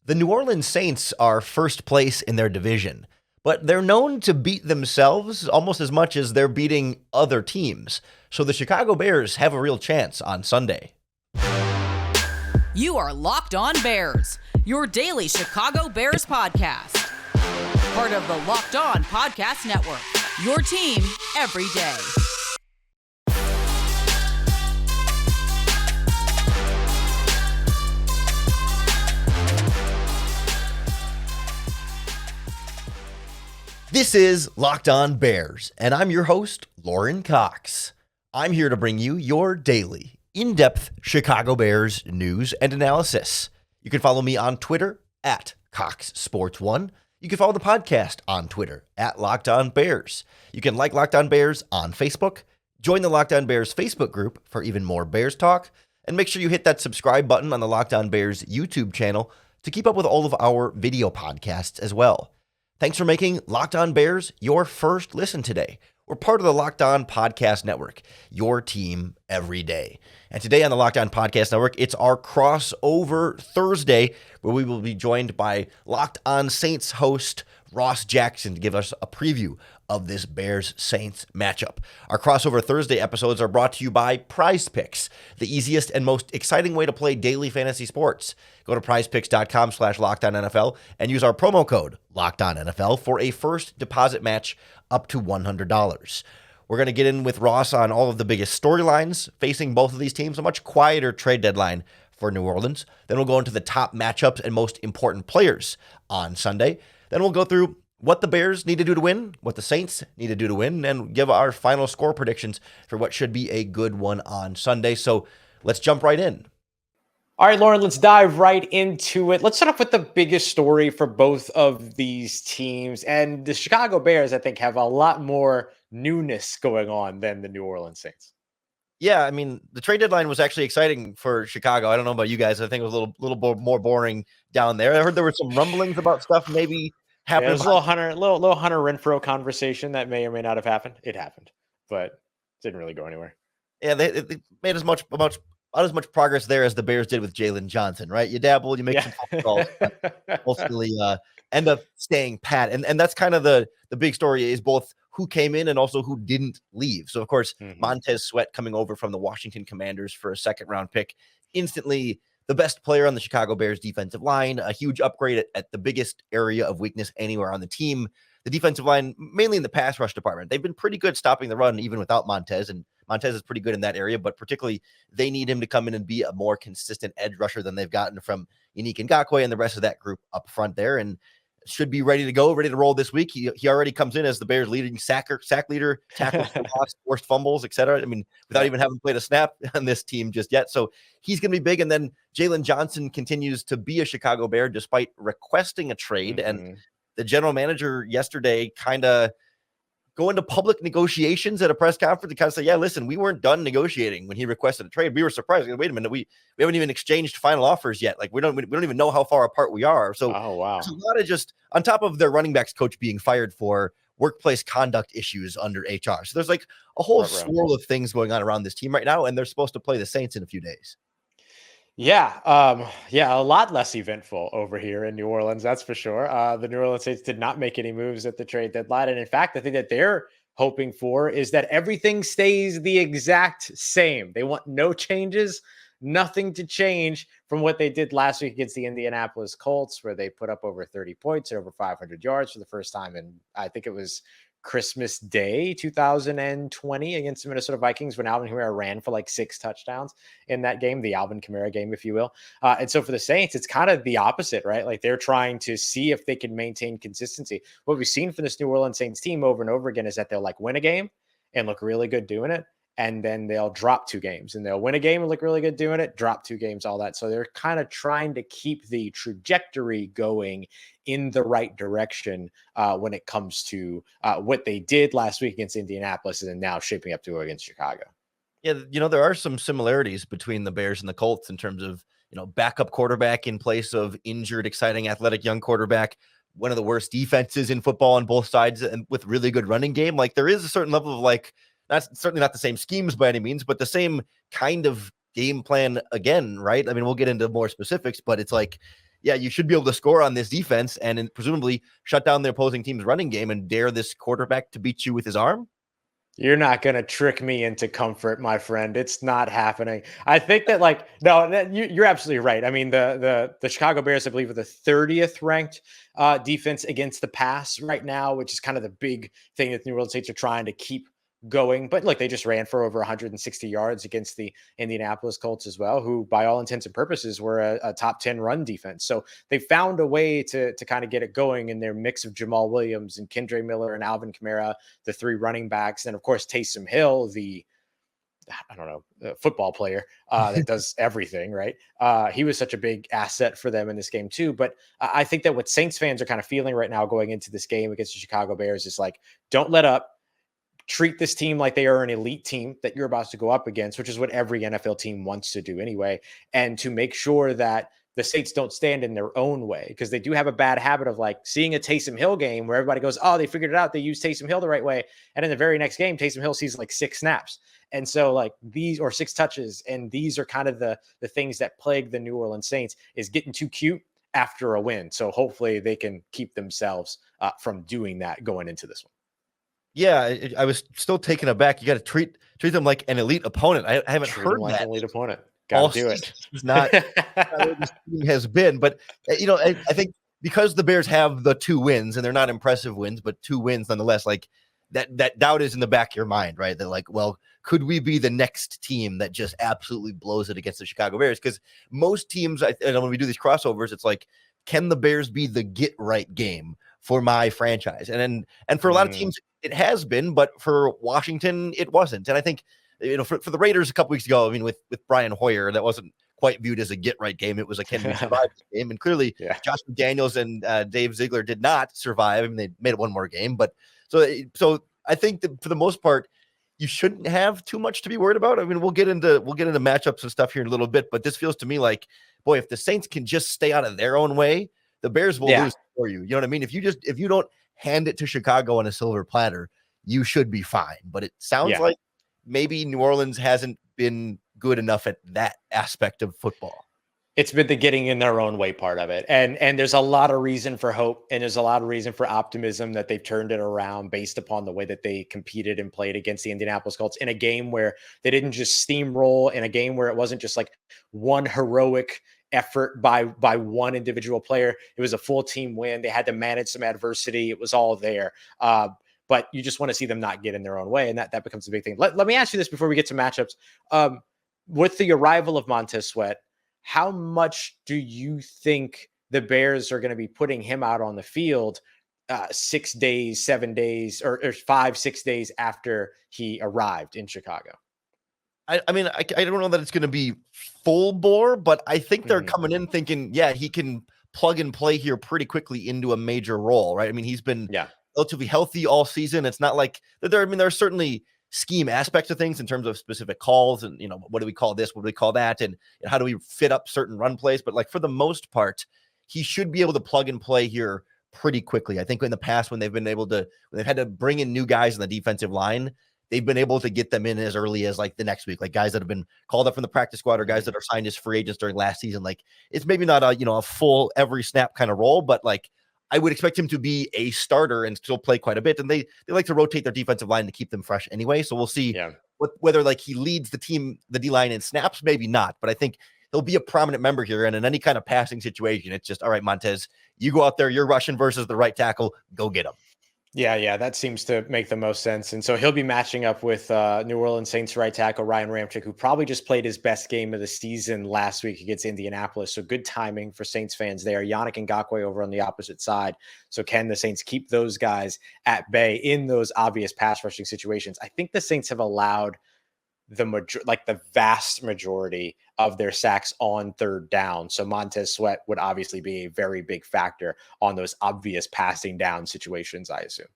The New Orleans Saints are first place in their division, but they're known to beat themselves almost as much as they're beating other teams. So the Chicago Bears have a real chance on Sunday. You are Locked On Bears, your daily Chicago Bears podcast. Part of the Locked On Podcast Network, your team every day. This is Locked On Bears, and I'm your host, Lauren Cox. I'm here to bring you your daily, in-depth Chicago Bears news and analysis. You can follow me on Twitter at CoxSports1. You can follow the podcast on Twitter at Locked On Bears. You can like Locked On Bears on Facebook, join the Locked On Bears Facebook group for even more Bears talk, and make sure you hit that subscribe button on the Locked On Bears YouTube channel to keep up with all of our video podcasts as well. Thanks for making Locked On Bears your first listen today. We're part of the Locked On Podcast Network, your team every day. And today on the Locked On Podcast Network, it's our crossover Thursday, where we will be joined by Locked On Saints host Ross Jackson to give us a preview of this Bears-Saints matchup. Our crossover Thursday episodes are brought to you by PrizePicks, the easiest and most exciting way to play daily fantasy sports. Go to prizepicks.com/LockedOnNFL and use our promo code LockedOnNFL for a first deposit match up to $100. We're going to get in with Ross on all of the biggest storylines facing both of these teams, a much quieter trade deadline for New Orleans. Then we'll go into the top matchups and most important players on Sunday. Then we'll go through what the Bears need to do to win, what the Saints need to do to win, and give our final score predictions for what should be a good one on Sunday. So let's jump right in. All right, Lauren, let's dive right into it. Let's start off with the biggest story for both of these teams. And the Chicago Bears, I think, have a lot more newness going on than the New Orleans Saints. Yeah, I mean, the trade deadline was actually exciting for Chicago. I don't know about you guys. I think it was a little more boring down there. I heard there were some rumblings about stuff maybe happening. There's a little Hunter Renfrow conversation that may or may not have happened. It happened, but didn't really go anywhere. Yeah, they made as much progress there as the Bears did with Jalen Johnson, right? You dabble, you make some calls, ultimately end up staying pat. And that's kind of the big story is both who came in and also who didn't leave. So, of course, Montez Sweat coming over from the Washington Commanders for a second-round pick, instantly the best player on the Chicago Bears defensive line, a huge upgrade at the biggest area of weakness anywhere on the team. The defensive line, mainly in the pass rush department, they've been pretty good stopping the run even without Montez, and Montez is pretty good in that area, but particularly they need him to come in and be a more consistent edge rusher than they've gotten from Yannick Ngakoue and the rest of that group up front there, and should be ready to go, ready to roll this week. He already comes in as the Bears' leading sack leader, tackles for loss, forced fumbles, etc. I mean, without even having played a snap on this team just yet. So he's going to be big. And then Jalen Johnson continues to be a Chicago Bear despite requesting a trade. And the general manager yesterday kind of go into public negotiations at a press conference and kind of say, yeah, listen, we weren't done negotiating when he requested a trade. We were surprised. Wait a minute, we haven't even exchanged final offers yet. Like we don't even know how far apart we are. So there's a lot of just on top of their running backs coach being fired for workplace conduct issues under HR. So there's like a whole swirl of things going on around this team right now, and they're supposed to play the Saints in a few days. Yeah, a lot less eventful over here in New Orleans, that's for sure. The New Orleans Saints did not make any moves at the trade deadline. And in fact, I think that they're hoping for is that everything stays the exact same. They want no changes, nothing to change from what they did last week against the Indianapolis Colts, where they put up over 30 points and over 500 yards for the first time in, I think it was Christmas Day 2020 against the Minnesota Vikings when Alvin Kamara ran for like 6 touchdowns in that game, the Alvin Kamara game, if you will. And so for the Saints, it's kind of the opposite, right? Like they're trying to see if they can maintain consistency. What we've seen from this New Orleans Saints team over and over again is that they'll like win a game and look really good doing it. And then they'll drop 2 games and they'll win a game and look really good doing it, drop 2 games, all that. So they're kind of trying to keep the trajectory going in the right direction when it comes to what they did last week against Indianapolis and then now shaping up to go against Chicago. Yeah, there are some similarities between the Bears and the Colts in terms of, backup quarterback in place of injured, exciting, athletic young quarterback, one of the worst defenses in football on both sides and with really good running game. Like there is a certain level of like, that's certainly not the same schemes by any means, but the same kind of game plan again, right? I mean, we'll get into more specifics, but it's like, yeah, you should be able to score on this defense and presumably shut down the opposing team's running game and dare this quarterback to beat you with his arm. You're not going to trick me into comfort, my friend. It's not happening. I think that no, you're absolutely right. I mean, the Chicago Bears, I believe, are the 30th ranked defense against the pass right now, which is kind of the big thing that the New Orleans Saints are trying to keep going. But look, they just ran for over 160 yards against the Indianapolis Colts as well, who by all intents and purposes were a top 10 run defense. So they found a way to kind of get it going in their mix of Jamal Williams and Kendre Miller and Alvin Kamara, the three running backs. And of course, Taysom Hill, football player that does everything, right? He was such a big asset for them in this game too. But I think that what Saints fans are kind of feeling right now going into this game against the Chicago Bears is like, don't let up. Treat this team like they are an elite team that you're about to go up against, which is what every NFL team wants to do anyway. And to make sure that the Saints don't stand in their own way, because they do have a bad habit of like seeing a Taysom Hill game where everybody goes, oh, they figured it out. They used Taysom Hill the right way. And in the very next game, Taysom Hill sees like 6 snaps. And so like these, or 6 touches. And these are kind of the things that plague the New Orleans Saints, is getting too cute after a win. So hopefully they can keep themselves from doing that going into this one. Yeah, I was still taken aback. You got to treat them like an elite opponent. I haven't heard like that. An elite opponent. Got to do it. It's not what this team has been, but I think because the Bears have the 2 wins, and they're not impressive wins, but 2 wins nonetheless. Like that doubt is in the back of your mind, right? That like, well, could we be the next team that just absolutely blows it against the Chicago Bears? Because most teams, when we do these crossovers, it's like, can the Bears be the get right game for my franchise? And for a lot of teams, it has been, but for Washington, it wasn't. And I think, for the Raiders a couple weeks ago, I mean, with Brian Hoyer, that wasn't quite viewed as a get right game. It was a can we survive game. And clearly, Josh McDaniels and Dave Ziegler did not survive. I mean, they made it one more game. But so I think that for the most part, you shouldn't have too much to be worried about. I mean, we'll get into matchups and stuff here in a little bit, but this feels to me like, boy, if the Saints can just stay out of their own way, the Bears will lose for you. You know what I mean? If you don't hand it to Chicago on a silver platter, you should be fine. But it sounds like maybe New Orleans hasn't been good enough at that aspect of football. It's been the getting in their own way part of it. And there's a lot of reason for hope, and there's a lot of reason for optimism that they've turned it around based upon the way that they competed and played against the Indianapolis Colts in a game where they didn't just steamroll, in a game where it wasn't just like one heroic effort by one individual player. It was a full team win. They had to manage some adversity. It was all there. But you just want to see them not get in their own way. And that becomes a big thing. Let me ask you this before we get to matchups. With the arrival of Montez Sweat, how much do you think the Bears are going to be putting him out on the field 6 days, 7 days, or 5-6 days after he arrived in Chicago? I mean, I don't know that it's going to be full bore, but I think they're coming in thinking, he can plug and play here pretty quickly into a major role, right? I mean, he's been relatively healthy all season. It's not like there are certainly scheme aspects of things in terms of specific calls and, what do we call this? What do we call that? And how do we fit up certain run plays? But like for the most part, he should be able to plug and play here pretty quickly. I think in the past when they've had to bring in new guys in the defensive line, they've been able to get them in as early as like the next week, like guys that have been called up from the practice squad or guys that are signed as free agents during last season. Like it's maybe not a full every snap kind of role, but like I would expect him to be a starter and still play quite a bit. And they like to rotate their defensive line to keep them fresh anyway. So we'll see whether like he leads the team, the D-line in snaps, maybe not, but I think he'll be a prominent member here. And in any kind of passing situation, it's just, all right, Montez, you go out there, you're rushing versus the right tackle, go get him. Yeah, that seems to make the most sense. And so he'll be matching up with New Orleans Saints right tackle Ryan Ramczyk, who probably just played his best game of the season last week against Indianapolis. So good timing for Saints fans there. Yannick Ngakoue over on the opposite side. So can the Saints keep those guys at bay in those obvious pass rushing situations? I think the Saints have allowed the vast majority of their sacks on third down. So Montez Sweat would obviously be a very big factor on those obvious passing down situations, I assume.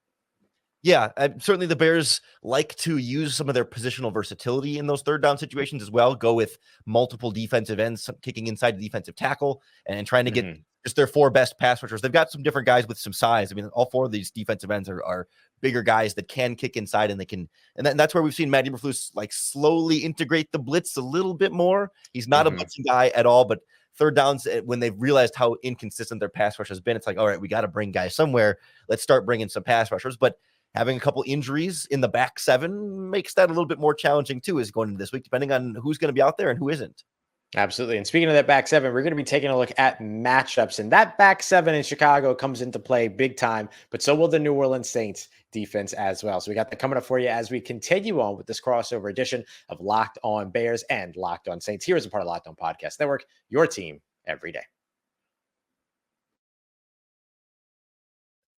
Yeah, certainly the Bears like to use some of their positional versatility in those third down situations as well. Go with multiple defensive ends, kicking inside the defensive tackle and trying to get just their 4 best pass rushers. They've got some different guys with some size. I mean, all 4 of these defensive ends are bigger guys that can kick inside, and they can, and that's where we've seen Matt Eberflus like slowly integrate the blitz a little bit more. He's not a blitzing guy at all, but third downs when they've realized how inconsistent their pass rush has been. It's like, all right, we got to bring guys somewhere. Let's start bringing some pass rushers. But having a couple injuries in the back seven makes that a little bit more challenging too, is going into this week, depending on who's going to be out there and who isn't. Absolutely. And speaking of that back seven, we're going to be taking a look at matchups. And that back seven in Chicago comes into play big time, but so will the New Orleans Saints defense as well. So we got that coming up for you as we continue on with this crossover edition of Locked On Bears and Locked On Saints. Here is a part of Locked On Podcast Network, your team every day.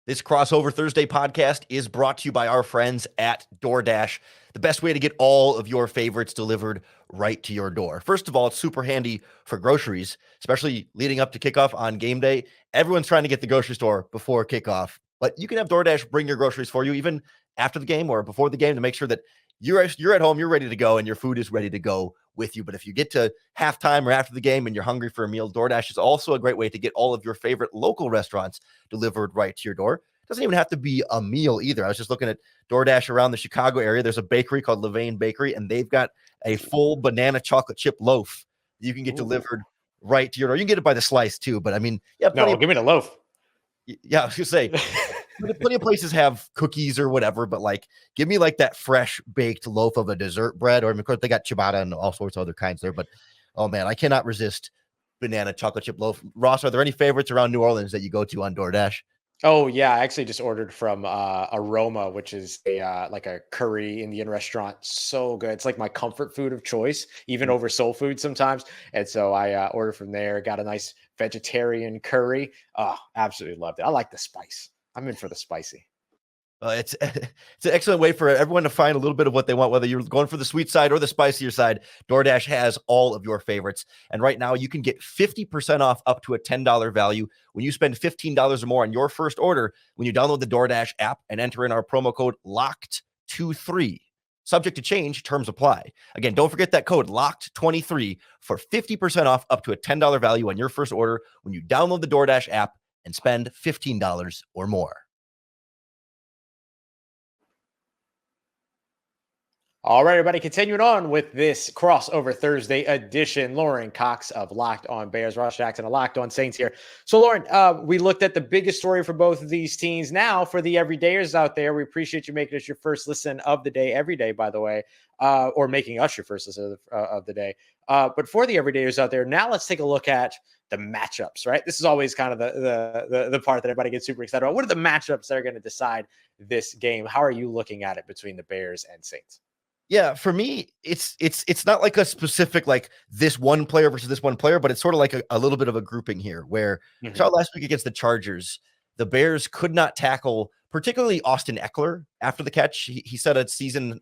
This Crossover Thursday podcast is brought to you by our friends at DoorDash, the best way to get all of your favorites delivered right to your door. First of all, it's super handy for groceries, especially leading up to kickoff on game day. Everyone's trying to get the grocery store before kickoff, but you can have DoorDash bring your groceries for you even after the game or before the game to make sure that you're at home, you're ready to go, and your food is ready to go with you. But if you get to halftime or after the game and you're hungry for a meal, DoorDash is also a great way to get all of your favorite local restaurants delivered right to your door. It doesn't even have to be a meal either. I was just looking at DoorDash around the Chicago area. There's a bakery called Levain Bakery, and they've got a full banana chocolate chip loaf you can get delivered right to your door. You can get it by the slice too, but I mean, yeah, give me the loaf. Yeah, I was gonna say plenty of places have cookies or whatever, but like, give me like that fresh baked loaf of a dessert bread, or of course they got ciabatta and all sorts of other kinds there. But oh man, I cannot resist banana chocolate chip loaf. Ross, are there any favorites around New Orleans that you go to on DoorDash? Oh yeah, I actually just ordered from Aroma, which is a like a curry Indian restaurant. So good. It's like my comfort food of choice, even over soul food sometimes. And so I ordered from there, got a nice vegetarian curry. Oh, absolutely loved it. I like the spice. I'm in for the spicy. It's an excellent way for everyone to find a little bit of what they want, whether you're going for the sweet side or the spicier side. DoorDash has all of your favorites. And right now you can get 50% off up to a $10 value when you spend $15 or more on your first order when you download the DoorDash app and enter in our promo code LOCKED23. Subject to change, terms apply. Again, don't forget that code LOCKED23 for 50% off up to a $10 value on your first order when you download the DoorDash app and spend $15 or more. All right, everybody, continuing on with this crossover Thursday edition. Lauren Cox of Locked On Bears, Ross Jackson of Locked On Saints here. So, Lauren, we looked at the biggest story for both of these teams. Now, for the everydayers out there, we appreciate you making us your first listen of the day, every day, by the way, or making us your first listen of the day. But for the everydayers out there, now let's take a look at the matchups, right? This is always kind of the part that everybody gets super excited about. What are the matchups that are going to decide this game? How are you looking at it between the Bears and Saints? Yeah, for me, it's not like a specific like this one player versus this one player, but it's sort of like a little bit of a grouping here where we saw last week against the Chargers, the Bears could not tackle particularly Austin Eckler after the catch. He set a season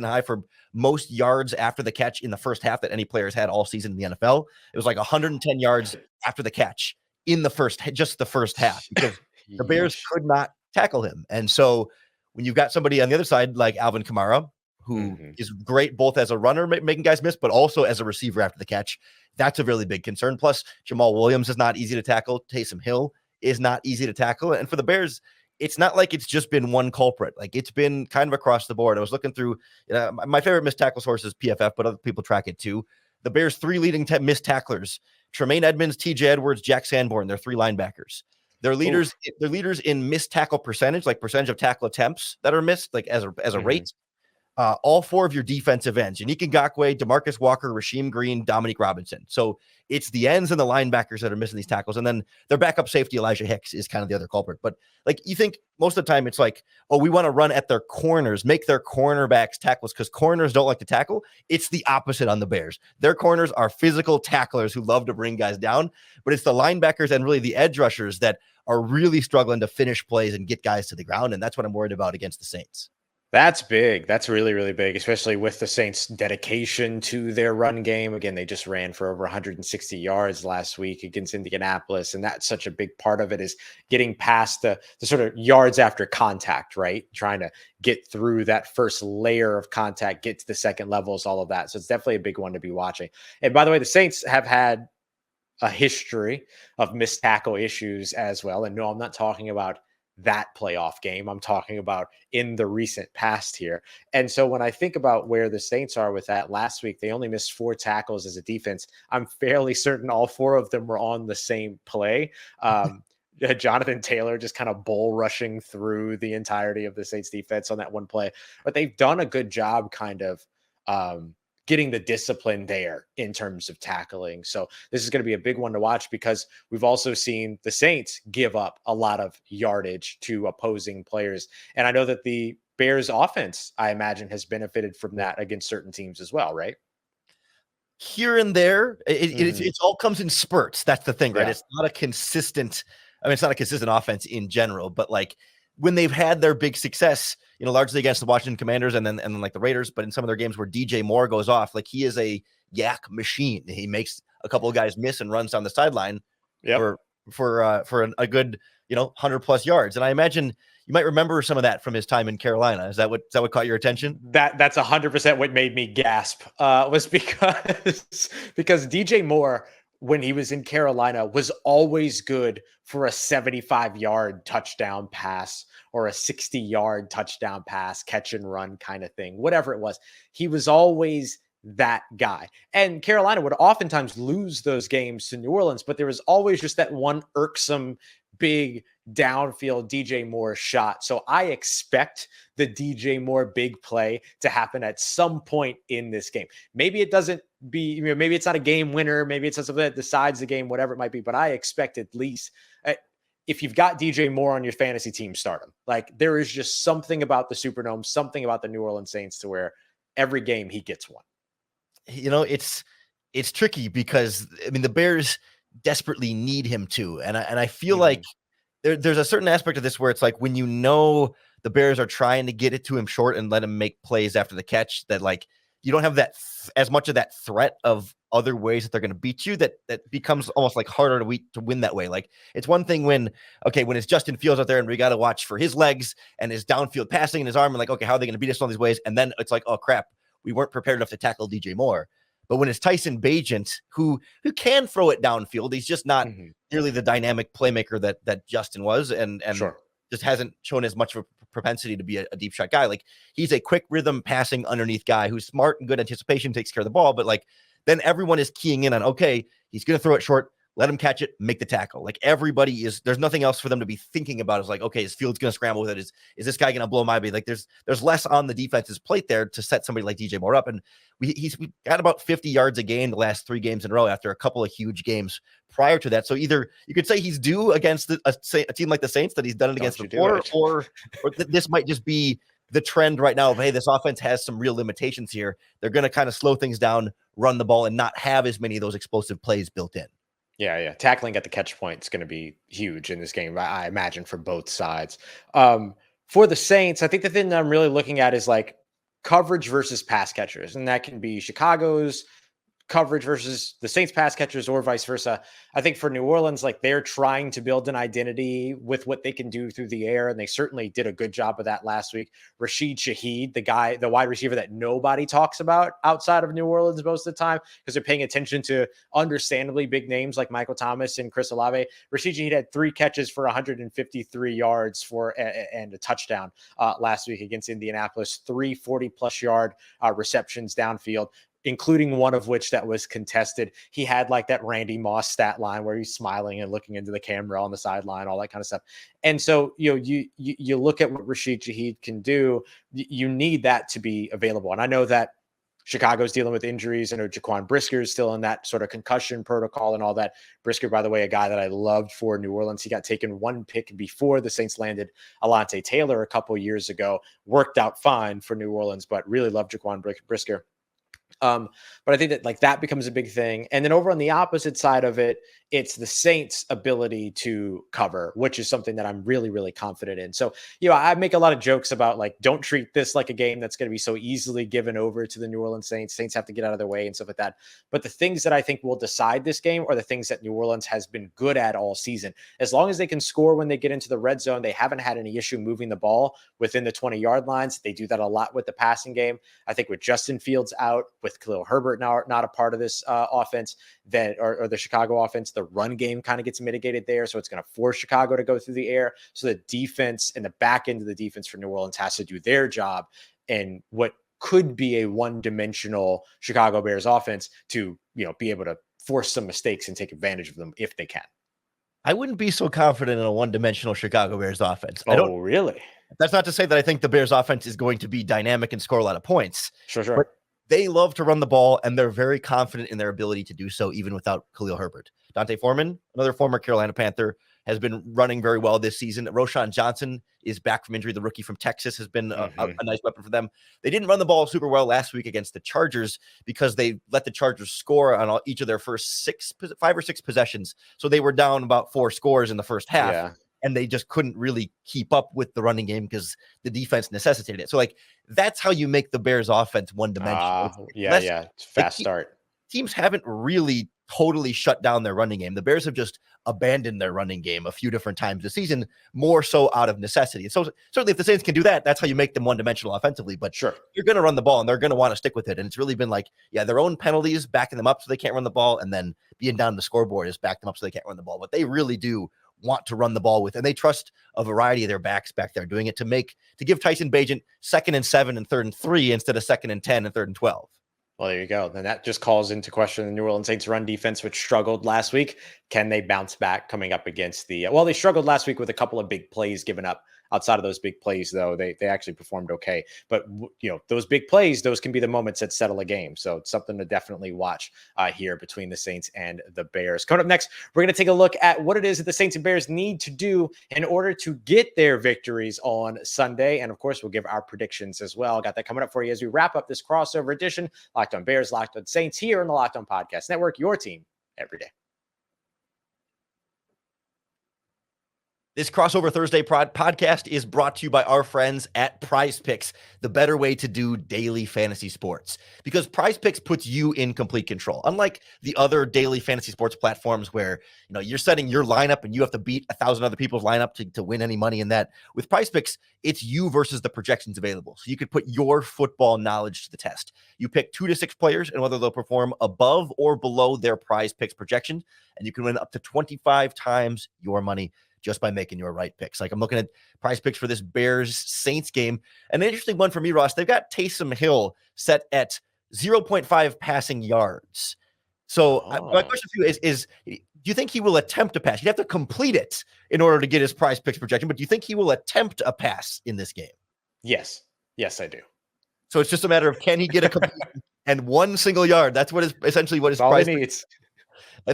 high for most yards after the catch in the first half that any players had all season in the NFL. It was like 110 yards after the catch in the first half because the Bears could not tackle him. And so when you've got somebody on the other side like Alvin Kamara, who is great both as a runner making guys miss, but also as a receiver after the catch, that's a really big concern. Plus, Jamal Williams is not easy to tackle. Taysom Hill is not easy to tackle. And for the Bears, it's not like it's just been one culprit. Like, it's been kind of across the board. I was looking through, my favorite missed tackle source is PFF, but other people track it too. The Bears' three leading missed tacklers: Tremaine Edmonds, TJ Edwards, Jack Sanborn. They're three linebackers. They're leaders in missed tackle percentage, like percentage of tackle attempts that are missed, like as a rate. All four of your defensive ends: Yannick Ngakoue, DeMarcus Walker, Rasheem Green, Dominique Robinson. So it's the ends and the linebackers that are missing these tackles. And then their backup safety, Elijah Hicks, is kind of the other culprit. But like, you think most of the time it's like, oh, we want to run at their corners, make their cornerbacks tackles because corners don't like to tackle. It's the opposite on the Bears. Their corners are physical tacklers who love to bring guys down, but it's the linebackers and really the edge rushers that are really struggling to finish plays and get guys to the ground. And that's what I'm worried about against the Saints. That's big. That's really, really big, especially with the Saints' dedication to their run game. Again, they just ran for over 160 yards last week against Indianapolis, and that's such a big part of it, is getting past the sort of yards after contact, right? Trying to get through that first layer of contact, get to the second levels, all of that. So it's definitely a big one to be watching. And by the way, the Saints have had a history of missed tackle issues as well. And no, I'm not talking about that playoff game. I'm talking about in the recent past here. And so when I think about where the Saints are with that, last week they only missed 4 tackles as a defense. I'm fairly certain all 4 of them were on the same play. Jonathan Taylor just kind of bull rushing through the entirety of the Saints defense on that one play. But they've done a good job kind of getting the discipline there in terms of tackling. So this is going to be a big one to watch, because we've also seen the Saints give up a lot of yardage to opposing players. And I know that the Bears offense, I imagine, has benefited from that against certain teams as well, right? Here and there, it all comes in spurts. That's the thing, right? Yeah. It's not a consistent, it's not a consistent offense in general, but like when they've had their big success, largely against the Washington Commanders and then like the Raiders, but in some of their games where DJ Moore goes off, like he is a yak machine. He makes a couple of guys miss and runs down the sideline for a good, 100+ yards. And I imagine you might remember some of that from his time in Carolina. Is that what caught your attention? That's 100% what made me gasp, was because DJ Moore, when he was in Carolina, was always good for a 75-yard touchdown pass or a 60-yard touchdown pass, catch and run kind of thing, whatever it was. He was always that guy. And Carolina would oftentimes lose those games to New Orleans, but there was always just that one irksome big downfield DJ Moore shot. So I expect the DJ Moore big play to happen at some point in this game. Maybe it doesn't be, maybe it's not a game winner. Maybe it's something that decides the game, whatever it might be. But I expect at least, if you've got DJ Moore on your fantasy team, start him. Like, there is just something about the Superdome, something about the New Orleans Saints to where every game he gets one. It's tricky because the Bears desperately need him to, and I feel like there's a certain aspect of this where it's like when the Bears are trying to get it to him short and let him make plays after the catch, that like you don't have that as much of that threat of other ways that they're going to beat you, that becomes almost like harder to win that way. Like, it's one thing when it's Justin Fields out there and we got to watch for his legs and his downfield passing and his arm, and like, okay, how are they going to beat us in all these ways? And then it's like, oh crap, we weren't prepared enough to tackle DJ Moore. But when it's Tyson Bagent, who can throw it downfield, he's just not nearly the dynamic playmaker that Justin was, and Sure. just hasn't shown as much of a propensity to be a deep shot guy. Like, he's a quick rhythm passing underneath guy who's smart and good anticipation, takes care of the ball. But like, then everyone is keying in on, okay, he's going to throw it short, let him catch it, make the tackle. Like, everybody is, there's nothing else for them to be thinking about. It's like, okay, is Fields going to scramble with it? Is this guy going to blow my beat? Like, there's less on the defense's plate there to set somebody like DJ Moore up. And we got about 50 yards a game the last 3 games in a row after a couple of huge games prior to that. So either you could say he's due against a team like the Saints, that he's done it against before, or this might just be the trend right now of, hey, this offense has some real limitations here. They're going to kind of slow things down, run the ball, and not have as many of those explosive plays built in. Yeah. Tackling at the catch point is going to be huge in this game, I imagine, for both sides. For the Saints, I think the thing that I'm really looking at is like coverage versus pass catchers, and that can be Chicago's coverage versus the Saints pass catchers, or vice versa. I think for New Orleans, like, they're trying to build an identity with what they can do through the air, and they certainly did a good job of that last week. Rashid Shaheed, the wide receiver that nobody talks about outside of New Orleans most of the time, because they're paying attention to understandably big names like Michael Thomas and Chris Olave. Rashid Shaheed had 3 catches for 153 yards and a touchdown last week against Indianapolis, 3 40+ yard receptions downfield, including one of which that was contested. He had like that Randy Moss stat line where he's smiling and looking into the camera on the sideline, all that kind of stuff. And so, you look at what Rashid Shaheed can do, you need that to be available. And I know that Chicago's dealing with injuries. I know Jaquan Brisker is still in that sort of concussion protocol and all that. Brisker, by the way, a guy that I loved for New Orleans. He got taken 1 pick before the Saints landed Alante Taylor a couple years ago. Worked out fine for New Orleans, but really loved Jaquan Brisker. But I think that like that becomes a big thing. And then over on the opposite side of it, it's the Saints' ability to cover, which is something that I'm really, really confident in. So, I make a lot of jokes about like, don't treat this like a game that's going to be so easily given over to the New Orleans Saints. Saints have to get out of their way and stuff like that. But the things that I think will decide this game are the things that New Orleans has been good at all season. As long as they can score when they get into the red zone, they haven't had any issue moving the ball within the 20-yard lines. They do that a lot with the passing game. I think with Justin Fields out, with Khalil Herbert now not a part of this offense, that or the Chicago offense, the run game kind of gets mitigated there. So it's going to force Chicago to go through the air. So the defense and the back end of the defense for New Orleans has to do their job. And what could be a one-dimensional Chicago Bears offense to, be able to force some mistakes and take advantage of them if they can. I wouldn't be so confident in a one-dimensional Chicago Bears offense. Oh, really? That's not to say that I think the Bears offense is going to be dynamic and score a lot of points. Sure. But they love to run the ball, and they're very confident in their ability to do so, even without Khalil Herbert. Dante Foreman, another former Carolina Panther, has been running very well this season. Roshan Johnson is back from injury. The rookie from Texas has been a nice weapon for them. They didn't run the ball super well last week against the Chargers because they let the Chargers score on each of their first 5 or 6 possessions. So they were down about 4 scores in the first half. Yeah. And they just couldn't really keep up with the running game because the defense necessitated it. So, that's how you make the Bears offense one-dimensional. It's fast start. Teams haven't really totally shut down their running game. The Bears have just abandoned their running game a few different times this season, more so out of necessity. And so certainly if the Saints can do that, that's how you make them one-dimensional offensively. But sure, you're going to run the ball, and they're going to want to stick with it. And it's really been their own penalties backing them up so they can't run the ball, and then being down the scoreboard is back them up so they can't run the ball. But they really do want to run the ball with, and they trust a variety of their backs back there doing it to give Tyson Bagent 2nd and 7 and 3rd and 3 instead of 2nd and 10 and 3rd and 12. Well, there you go. Then that just calls into question the New Orleans Saints run defense, which struggled last week. Can they bounce back coming up against they struggled last week with a couple of big plays given up. Outside of those big plays, though, they actually performed okay. But, those big plays, those can be the moments that settle a game. So it's something to definitely watch here between the Saints and the Bears. Coming up next, we're going to take a look at what it is that the Saints and Bears need to do in order to get their victories on Sunday. And, of course, we'll give our predictions as well. Got that coming up for you as we wrap up this crossover edition. Locked on Bears, Locked on Saints here on the Locked on Podcast Network, your team every day. This Crossover Thursday podcast is brought to you by our friends at PrizePicks, the better way to do daily fantasy sports. Because PrizePicks puts you in complete control. Unlike the other daily fantasy sports platforms where you're setting your lineup and you have to beat 1,000 other people's lineup to win any money in that. With PrizePicks, it's you versus the projections available. So you could put your football knowledge to the test. You pick 2 to 6 players and whether they'll perform above or below their PrizePicks projection, and you can win up to 25 times your money just by making your right picks. I'm looking at PrizePicks for this Bears-Saints game. An interesting one for me, Ross. They've got Taysom Hill set at 0.5 passing yards. So my question to you is, do you think he will attempt a pass? You have to complete it in order to get his PrizePicks projection, but do you think he will attempt a pass in this game? Yes, I do. So it's just a matter of, can he get a completion and 1 single yard? That's essentially what his prize needs.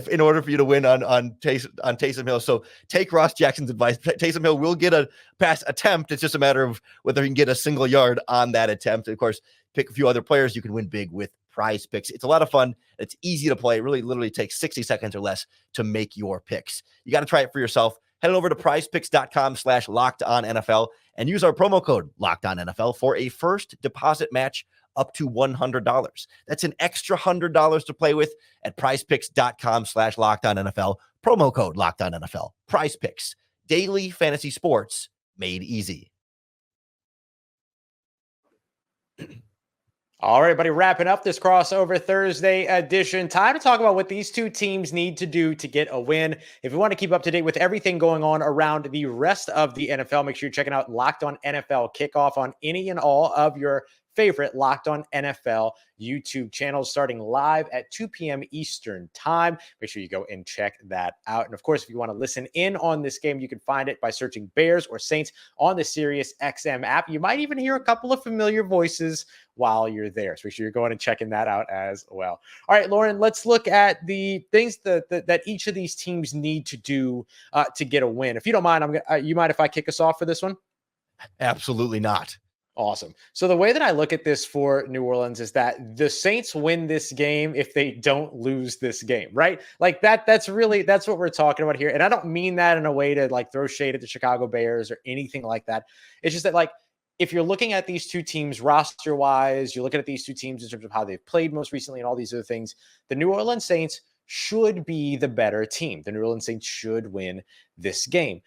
In order for you to win on Taysom Hill. So take Ross Jackson's advice. Taysom Hill will get a pass attempt. It's just a matter of whether he can get a single yard on that attempt. And of course, pick a few other players. You can win big with PrizePicks. It's a lot of fun. It's easy to play. It really literally takes 60 seconds or less to make your picks. You got to try it for yourself. Head on over to prizepicks.com/LockedOnNFL and use our promo code LockedOnNFL for a first deposit match up to $100. That's an extra $100 to play with at prizepicks.com/LockedOnNFL. Promo code LockedOnNFL. PrizePicks, daily fantasy sports made easy. All right, everybody, wrapping up this Crossover Thursday edition. Time to talk about what these two teams need to do to get a win. If you want to keep up to date with everything going on around the rest of the NFL, make sure you're checking out Locked On NFL Kickoff on any and all of your favorite Locked On NFL YouTube channels, starting live at 2 p.m. Eastern time. Make sure you go and check that out. And of course, if you want to listen in on this game, you can find it by searching Bears or Saints on the Sirius XM app. You might even hear a couple of familiar voices while you're there. So make sure you're going and checking that out as well. All right, Lauren, let's look at the things that each of these teams need to do to get a win. If you don't mind, you mind if I kick us off for this one? Absolutely not. Awesome. So the way that I look at this for New Orleans is that the Saints win this game if they don't lose this game, right? That's what we're talking about here. And I don't mean that in a way to throw shade at the Chicago Bears or anything like that. It's just that if you're looking at these two teams roster wise, you're looking at these two teams in terms of how they've played most recently and all these other things, the New Orleans Saints should be the better team. The New Orleans Saints should win this game.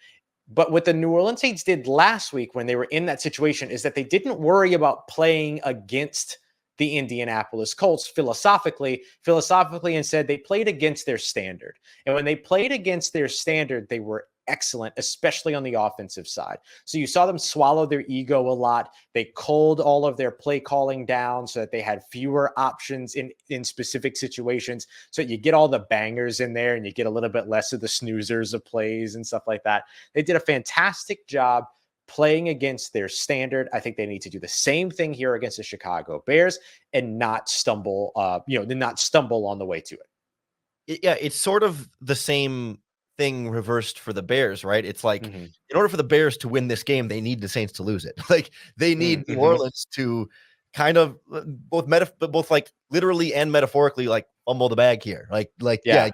But what the New Orleans Saints did last week when they were in that situation is that they didn't worry about playing against the Indianapolis Colts philosophically, and said they played against their standard. And when they played against their standard, they were excellent, especially on the offensive side. So you saw them swallow their ego a lot. They culled all of their play calling down so that they had fewer options in specific situations. So you get all the bangers in there and you get a little bit less of the snoozers of plays and stuff like that. They did a fantastic job playing against their standard. I think they need to do the same thing here against the Chicago Bears and not stumble, not stumble on the way to it. Yeah, it's sort of the same thing reversed for the Bears, right? It's like, in order for the Bears to win this game, they need the Saints to lose it. Like they need New Orleans to kind of both like literally and metaphorically, like fumble the bag here. Yeah,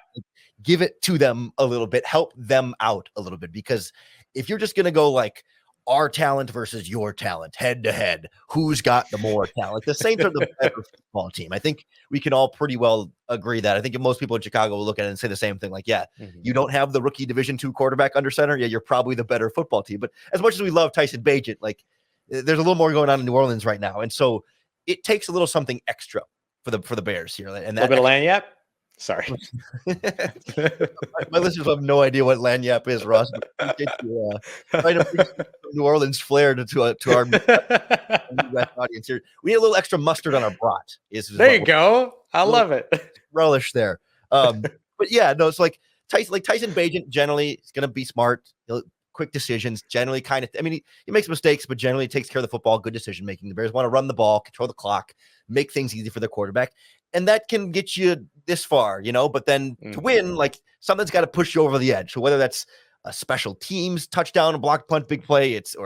give it to them a little bit, help them out a little bit, because if you're just going to go like our talent versus your talent head to head, who's got the more talent? The Saints are the better football team. I think we can all pretty well agree that. I think if most people in Chicago will look at it and say the same thing, like, yeah, you don't have the rookie Division II quarterback under center. Yeah, you're probably the better football team. But as much as we love Tyson Bagent, like there's a little more going on in New Orleans right now. And so it takes a little something extra for the Bears here. And that a little bit of lanyap. Sorry. My listeners have no idea what lanyap is, Ross. Trying to bring some New Orleans flair to our audience here. We need a little extra mustard on our brat. There you go. I love it. Relish there. But yeah, no, it's like Tyson Bagent generally is going to be smart. Quick decisions, generally kind of, I mean, he makes mistakes, but generally takes care of the football, good decision making. The Bears want to run the ball, control the clock, make things easy for the quarterback. And that can get you this far, but then to win, like something's got to push you over the edge. So whether that's a special teams touchdown, a blocked punt, big play, it's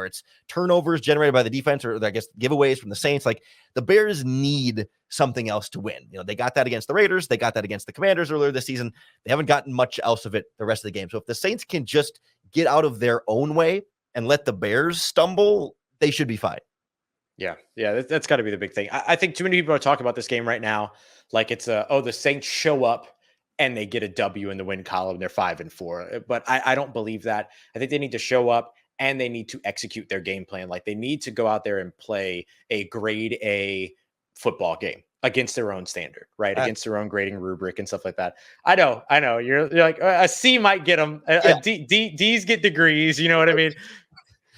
turnovers generated by the defense, or I guess giveaways from the Saints, like the Bears need something else to win. They got that against the Raiders. They got that against the Commanders earlier this season. They haven't gotten much else of it the rest of the game. So if the Saints can just get out of their own way and let the Bears stumble, they should be fine. Yeah, that's got to be the big thing. I think too many people are talking about this game right now like it's the Saints show up and they get a W in the win column. They're 5-4, but I don't believe that. I think they need to show up and they need to execute their game plan. Like they need to go out there and play a grade A football game against their own standard, right? Against their own grading rubric and stuff like that. I know. You're like a C might get them. D's get degrees. You know what I mean?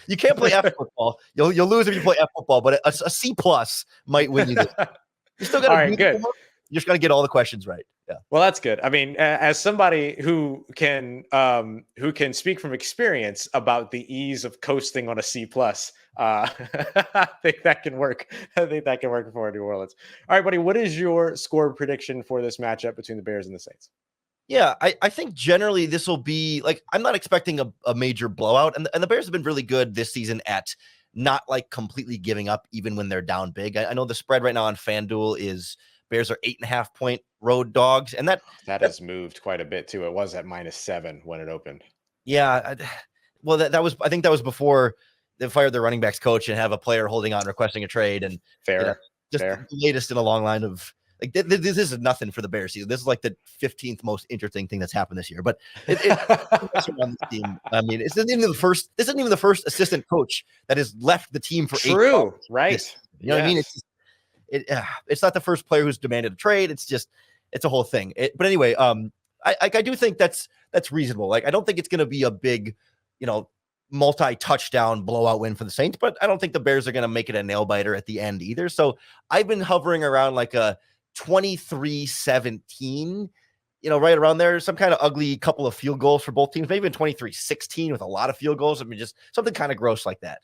You can't play F football. You'll lose if you play F football, but a C+ might win you this. You still got to good. You just got to get all the questions right. Yeah. Well, that's good. I mean, as somebody who can speak from experience about the ease of coasting on a C+, I think that can work. I think that can work for New Orleans. All right, buddy. What is your score prediction for this matchup between the Bears and the Saints? Yeah, I think generally this will be like, I'm not expecting a major blowout, and the Bears have been really good this season at not like completely giving up even when they're down big. I know the spread right now on FanDuel is Bears are 8.5-point road dogs, and that has moved quite a bit too. It was at -7 when it opened. Yeah, well, I think that was before they fired their running backs coach and have a player holding on requesting a trade, and fair. The latest in a long line of. Like this is nothing for the Bears season. This is like the 15th most interesting thing that's happened this year. But on this team, I mean, this isn't even the first assistant coach that has left the team for 8 True, right? You know what I mean? It's not the first player who's demanded a trade. It's a whole thing. But anyway, I do think that's reasonable. Like I don't think it's going to be a big, multi-touchdown blowout win for the Saints, but I don't think the Bears are going to make it a nail biter at the end either. So I've been hovering around like a 23-17, right around there. Some kind of ugly couple of field goals for both teams, maybe even 23-16 with a lot of field goals. I mean, just something kind of gross like that.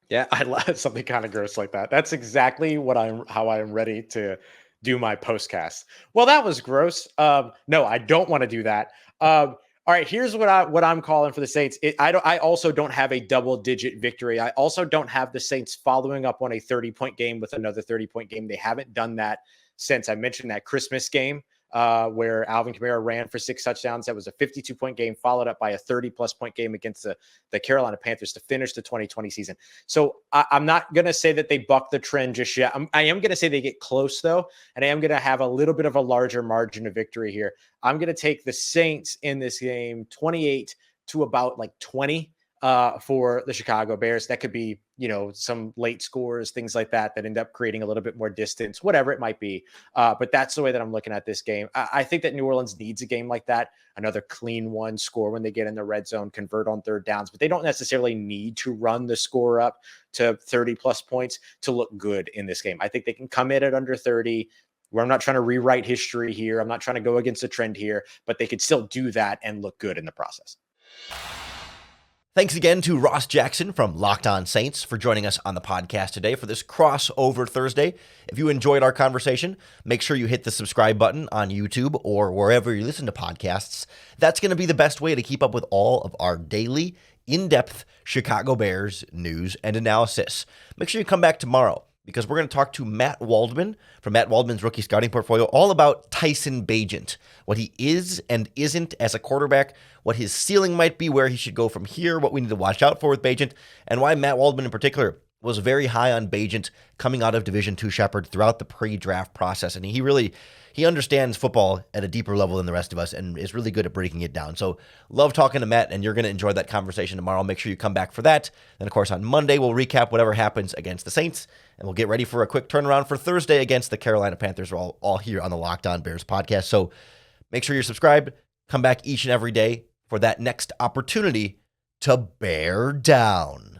Yeah, I love something kind of gross like that. That's exactly how I am ready to do my postcast. Well, that was gross. No, I don't want to do that. All right, here's what I'm calling for the Saints. I also don't have a double-digit victory. I also don't have the Saints following up on a 30-point game with another 30-point game. They haven't done that since I mentioned that Christmas game where Alvin Kamara ran for 6 touchdowns. That was a 52-point game followed up by a 30-plus point game against the Carolina Panthers to finish the 2020 season. So I'm not going to say that they buck the trend just yet. I am going to say they get close, though, and I am going to have a little bit of a larger margin of victory here. I'm going to take the Saints in this game 28 to about like 20. for the Chicago Bears. That could be, some late scores, things like that end up creating a little bit more distance, whatever it might be. But that's the way that I'm looking at this game. I think that New Orleans needs a game like that, another clean one, score when they get in the red zone, convert on third downs, but they don't necessarily need to run the score up to 30 plus points to look good in this game. I think they can come in at under 30, where I'm not trying to rewrite history here. I'm not trying to go against the trend here, but they could still do that and look good in the process. Thanks again to Ross Jackson from Locked On Saints for joining us on the podcast today for this crossover Thursday. If you enjoyed our conversation, make sure you hit the subscribe button on YouTube or wherever you listen to podcasts. That's going to be the best way to keep up with all of our daily, in-depth Chicago Bears news and analysis. Make sure you come back tomorrow, because we're going to talk to Matt Waldman from Matt Waldman's rookie scouting portfolio, all about Tyson Bagent, what he is and isn't as a quarterback, what his ceiling might be, where he should go from here, what we need to watch out for with Bagent, and why Matt Waldman in particular was very high on Bagent coming out of Division II Shepherd throughout the pre-draft process. And he understands football at a deeper level than the rest of us and is really good at breaking it down. So love talking to Matt, and you're going to enjoy that conversation tomorrow. Make sure you come back for that. Then, of course, on Monday, we'll recap whatever happens against the Saints, and we'll get ready for a quick turnaround for Thursday against the Carolina Panthers. We're all here on the Locked On Bears podcast. So make sure you're subscribed. Come back each and every day for that next opportunity to bear down.